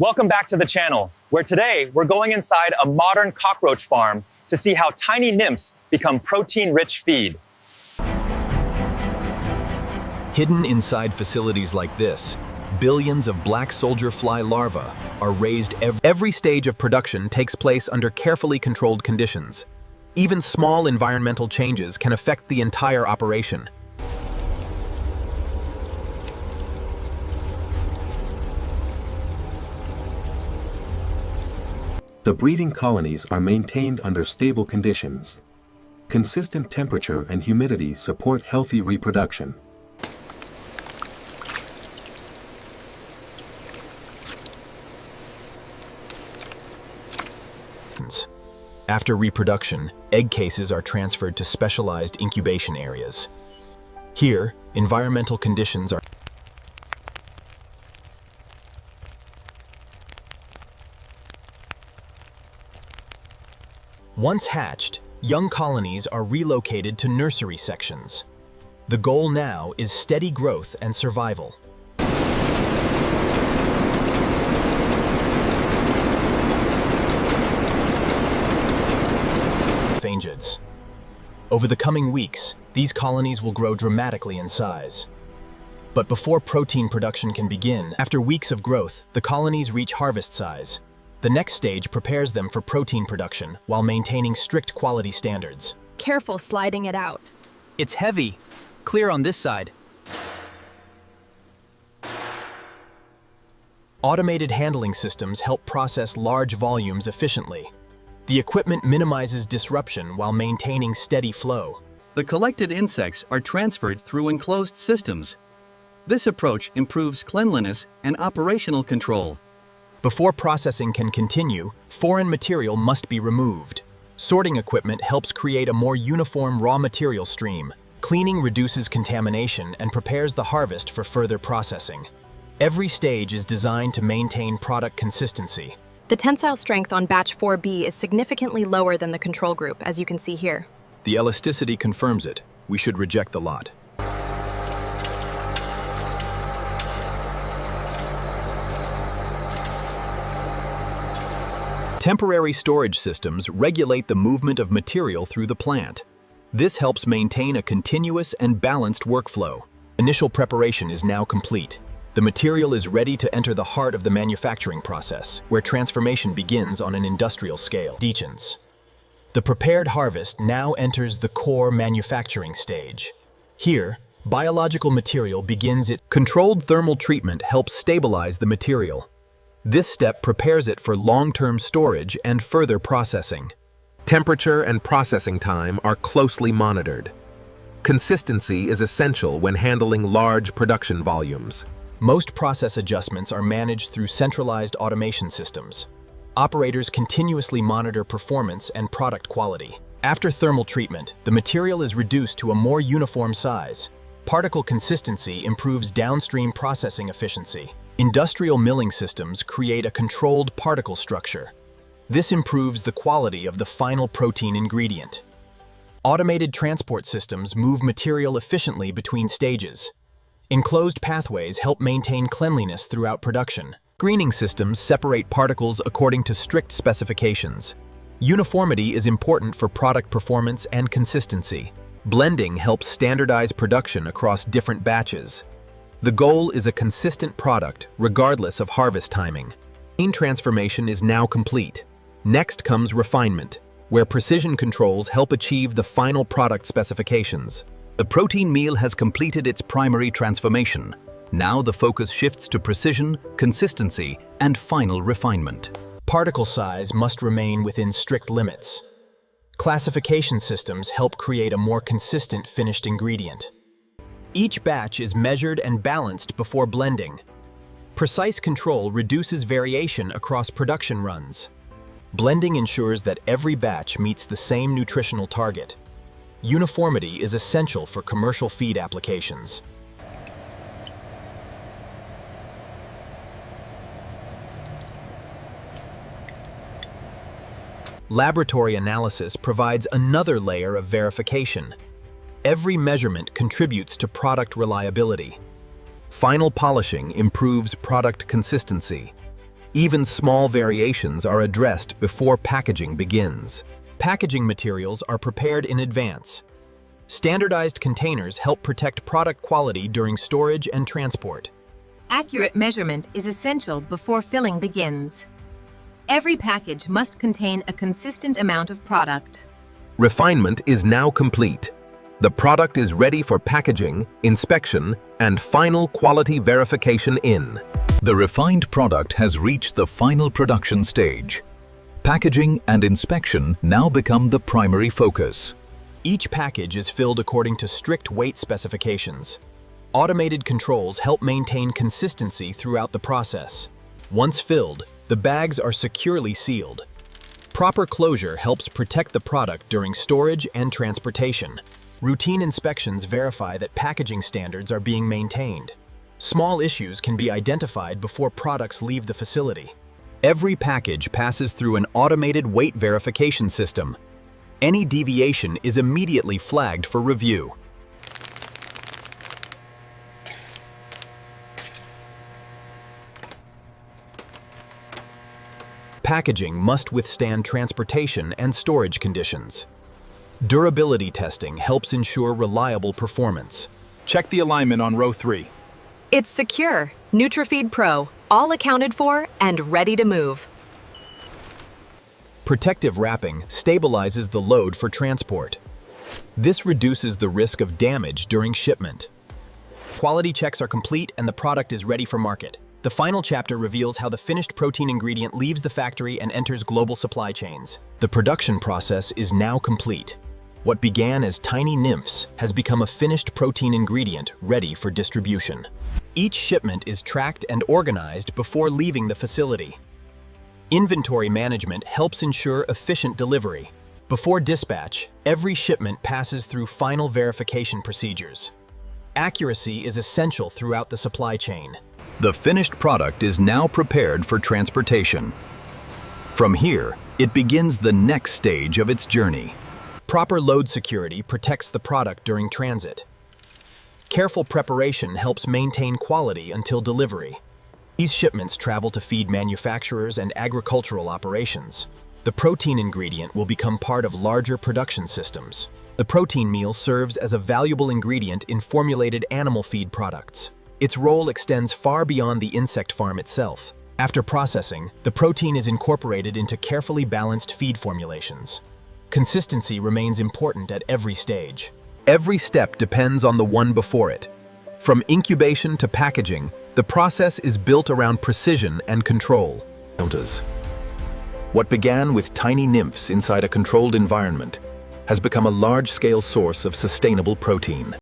Welcome back to the channel, where today we're going inside a modern cockroach farm to see how tiny nymphs become protein-rich feed. Hidden inside facilities like this, billions of black soldier fly larvae are raised. Every stage of production takes place under carefully controlled conditions. Even small environmental changes can affect the entire operation. The breeding colonies are maintained under stable conditions. Consistent temperature and humidity support healthy reproduction. After reproduction, egg cases are transferred to specialized incubation areas. Here, environmental conditions are Once hatched, young colonies are relocated to nursery sections. The goal now is steady growth and survival. Phangids. Over the coming weeks, these colonies will grow dramatically in size. But before protein production can begin, after weeks of growth, the colonies reach harvest size. The next stage prepares them for protein production while maintaining strict quality standards. Careful sliding it out. It's heavy. Clear on this side. Automated handling systems help process large volumes efficiently. The equipment minimizes disruption while maintaining steady flow. The collected insects are transferred through enclosed systems. This approach improves cleanliness and operational control. Before processing can continue, foreign material must be removed. Sorting equipment helps create a more uniform raw material stream. Cleaning reduces contamination and prepares the harvest for further processing. Every stage is designed to maintain product consistency. The tensile strength on batch 4B is significantly lower than the control group, as you can see here. The elasticity confirms it. We should reject the lot. Temporary storage systems regulate the movement of material through the plant. This helps maintain a continuous and balanced workflow. Initial preparation is now complete. The material is ready to enter the heart of the manufacturing process, where transformation begins on an industrial scale. Deechants. The prepared harvest now enters the core manufacturing stage. Here, biological material begins its controlled thermal treatment helps stabilize the material. This step prepares it for long-term storage and further processing. Temperature and processing time are closely monitored. Consistency is essential when handling large production volumes. Most process adjustments are managed through centralized automation systems. Operators continuously monitor performance and product quality. After thermal treatment, the material is reduced to a more uniform size. Particle consistency improves downstream processing efficiency. Industrial milling systems create a controlled particle structure. This improves the quality of the final protein ingredient. Automated transport systems move material efficiently between stages. Enclosed pathways help maintain cleanliness throughout production. Screening systems separate particles according to strict specifications. Uniformity is important for product performance and consistency. Blending helps standardize production across different batches. The goal is a consistent product, regardless of harvest timing. Grain transformation is now complete. Next comes refinement, where precision controls help achieve the final product specifications. The protein meal has completed its primary transformation. Now the focus shifts to precision, consistency, and final refinement. Particle size must remain within strict limits. Classification systems help create a more consistent finished ingredient. Each batch is measured and balanced before blending. Precise control reduces variation across production runs. Blending ensures that every batch meets the same nutritional target. Uniformity is essential for commercial feed applications. Laboratory analysis provides another layer of verification. Every measurement contributes to product reliability. Final polishing improves product consistency. Even small variations are addressed before packaging begins. Packaging materials are prepared in advance. Standardized containers help protect product quality during storage and transport. Accurate measurement is essential before filling begins. Every package must contain a consistent amount of product. Refinement is now complete. The product is ready for packaging, inspection, and final quality verification in. The refined product has reached the final production stage. Packaging and inspection now become the primary focus. Each package is filled according to strict weight specifications. Automated controls help maintain consistency throughout the process. Once filled, the bags are securely sealed. Proper closure helps protect the product during storage and transportation. Routine inspections verify that packaging standards are being maintained. Small issues can be identified before products leave the facility. Every package passes through an automated weight verification system. Any deviation is immediately flagged for review. Packaging must withstand transportation and storage conditions. Durability testing helps ensure reliable performance. Check the alignment on row 3. It's secure. NutriFeed Pro, all accounted for and ready to move. Protective wrapping stabilizes the load for transport. This reduces the risk of damage during shipment. Quality checks are complete and the product is ready for market. The final chapter reveals how the finished protein ingredient leaves the factory and enters global supply chains. The production process is now complete. What began as Tiny Nymphs has become a finished protein ingredient ready for distribution. Each shipment is tracked and organized before leaving the facility. Inventory management helps ensure efficient delivery. Before dispatch, every shipment passes through final verification procedures. Accuracy is essential throughout the supply chain. The finished product is now prepared for transportation. From here, it begins the next stage of its journey. Proper load security protects the product during transit. Careful preparation helps maintain quality until delivery. These shipments travel to feed manufacturers and agricultural operations. The protein ingredient will become part of larger production systems. The protein meal serves as a valuable ingredient in formulated animal feed products. Its role extends far beyond the insect farm itself. After processing, the protein is incorporated into carefully balanced feed formulations. Consistency remains important at every stage. Every step depends on the one before it. From incubation to packaging, the process is built around precision and control. What began with tiny nymphs inside a controlled environment has become a large-scale source of sustainable protein.